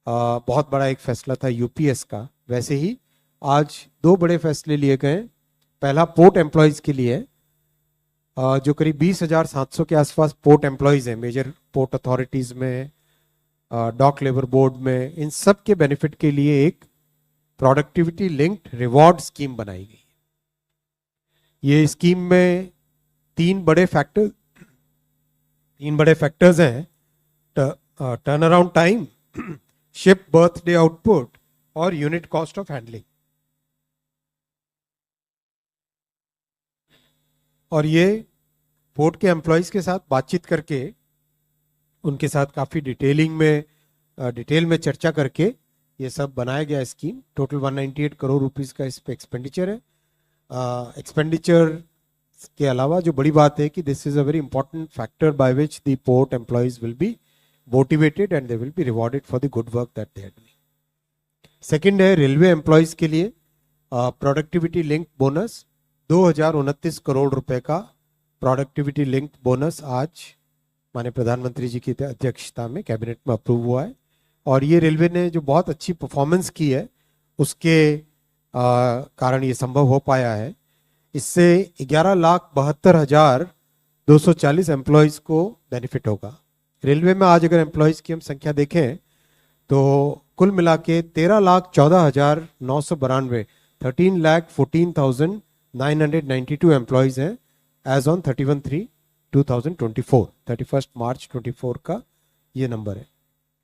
बहुत बड़ा एक फैसला था यूपीएस का। वैसे ही आज दो बड़े फैसले लिए गए। पहला पोर्ट एम्प्लॉयज़ के लिए जो करीब 20,700 के आसपास पोर्ट एम्प्लॉयज़ हैं मेजर पोर्ट अथॉरिटीज़ में, डॉक लेबर बोर्ड में, इन सब के बेनिफिट के लिए एक प्रोडक्टिविटी लिंक्ड रिवॉर्ड स्कीम बनाई गई। ये स्कीम में तीन बड़े फैक्टर्स हैं: turn around time, ship birthday output और यूनिट कॉस्ट ऑफ हैंडलिंग। और ये पोर्ट के एम्प्लॉयज़ के साथ बातचीत करके, उनके साथ काफ़ी डिटेल में चर्चा करके ये सब बनाया गया स्कीम। टोटल 198 करोड़ रुपीस का इस पे एक्सपेंडिचर है। एक्सपेंडिचर के अलावा जो बड़ी बात है कि this is a very important factor by which the port employees will be motivated and they will be rewarded for the good work that they are doing. Second है रेलवे एम्प्लॉयज के लिए प्रोडक्टिविटी लिंक बोनस। 2029 करोड़ रुपए का productivity link bonus आज माननीय प्रधानमंत्री जी की अध्यक्षता में कैबिनेट में अप्रूव हुआ है। और ये रेलवे ने जो बहुत अच्छी परफॉर्मेंस की है उसके कारण ये संभव हो पाया है। इससे 11,72,240 एम्प्लॉयज़ को बेनिफिट होगा। रेलवे में आज अगर एम्प्लॉयज़ की हम संख्या देखें तो कुल मिला के 13,14,992 13,14,992 एम्प्लॉयज़ हैं एज ऑन 31/3/2024, 31 मार्च 24 का ये नंबर है।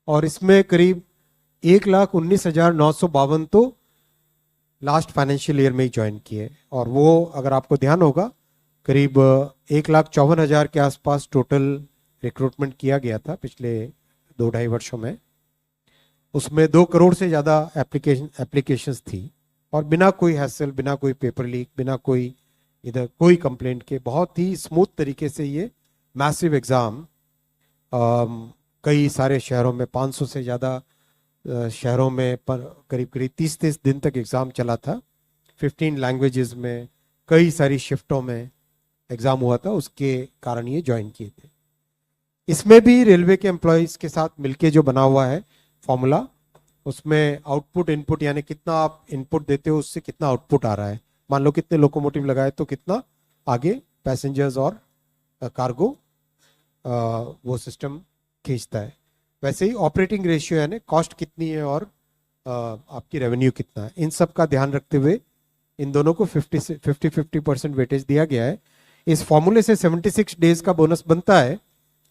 और इसमें करीब 1,19,952 तो लास्ट फाइनेंशियल ईयर में ही ज्वाइन किए। और वो अगर आपको ध्यान होगा करीब 1,54,000 के आसपास टोटल रिक्रूटमेंट किया गया था पिछले 2-2.5 वर्षों में। उसमें 2 करोड़ से ज़्यादा एप्लीकेशंस थी और बिना कोई हैसल, बिना कोई पेपर लीक, बिना कोई इधर कोई कंप्लेंट के बहुत ही स्मूथ तरीके से ये मैसिव एग्ज़ाम कई सारे शहरों में 500 से ज़्यादा शहरों में करीब 30 दिन तक एग्ज़ाम चला था। 15 लैंग्वेजेस में कई सारी शिफ्टों में एग्ज़ाम हुआ था, उसके कारण ये ज्वाइन किए थे। इसमें भी रेलवे के एम्प्लॉयज़ के साथ मिलके जो बना हुआ है फॉर्मूला, उसमें आउटपुट इनपुट यानी कितना आप इनपुट देते हो उससे कितना आउटपुट आ रहा है। मान लो कितने लोकोमोटिव लगाए तो कितना आगे पैसेंजर्स और कार्गो वो सिस्टम खींचता है। वैसे ही ऑपरेटिंग रेशियो यानी कॉस्ट कितनी है और आपकी रेवेन्यू कितना है, इन सब का ध्यान रखते हुए इन दोनों को 50% वेटेज दिया गया है। इस फॉर्मूले से 76 डेज का बोनस बनता है,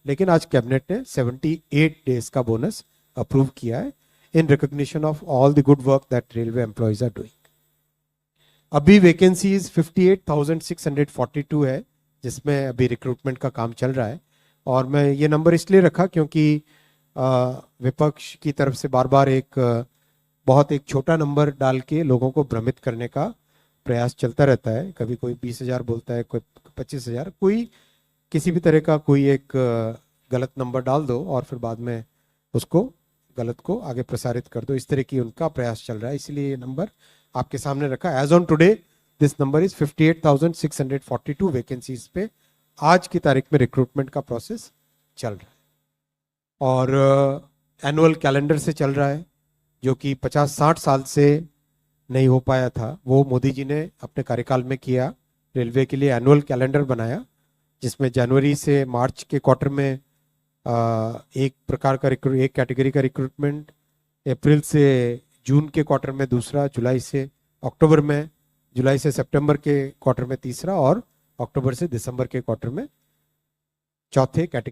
लेकिन आज कैबिनेट ने 78 डेज का बोनस अप्रूव किया है in recognition of all the good work that railway employees are doing. अभी वैकेंसीज 58,642 है जिसमें अभी रिक्रूटमेंट का काम चल रहा है। और मैं ये नंबर इसलिए रखा क्योंकि विपक्ष की तरफ से बार बार बहुत एक छोटा नंबर डाल के लोगों को भ्रमित करने का प्रयास चलता रहता है। कभी कोई 20,000 बोलता है, कोई 25,000, कोई किसी भी तरह का कोई एक गलत नंबर डाल दो और फिर बाद में उसको गलत को आगे प्रसारित कर दो, इस तरह की उनका प्रयास चल रहा है। इसलिए ये नंबर आपके सामने रखा। As on today this number is 58,642 vacancies पे आज की तारीख में रिक्रूटमेंट का प्रोसेस चल रहा है। और एनुअल कैलेंडर से चल रहा है जो कि 50-60 साल से नहीं हो पाया था, वो मोदी जी ने अपने कार्यकाल में किया। रेलवे के लिए एनुअल कैलेंडर बनाया जिसमें जनवरी से मार्च के क्वार्टर में एक प्रकार का एक कैटेगरी का रिक्रूटमेंट, अप्रैल से जून के क्वार्टर में दूसरा, जुलाई से सितंबर के क्वार्टर में तीसरा और अक्टूबर से दिसंबर के क्वार्टर में चौथे कैटेगरी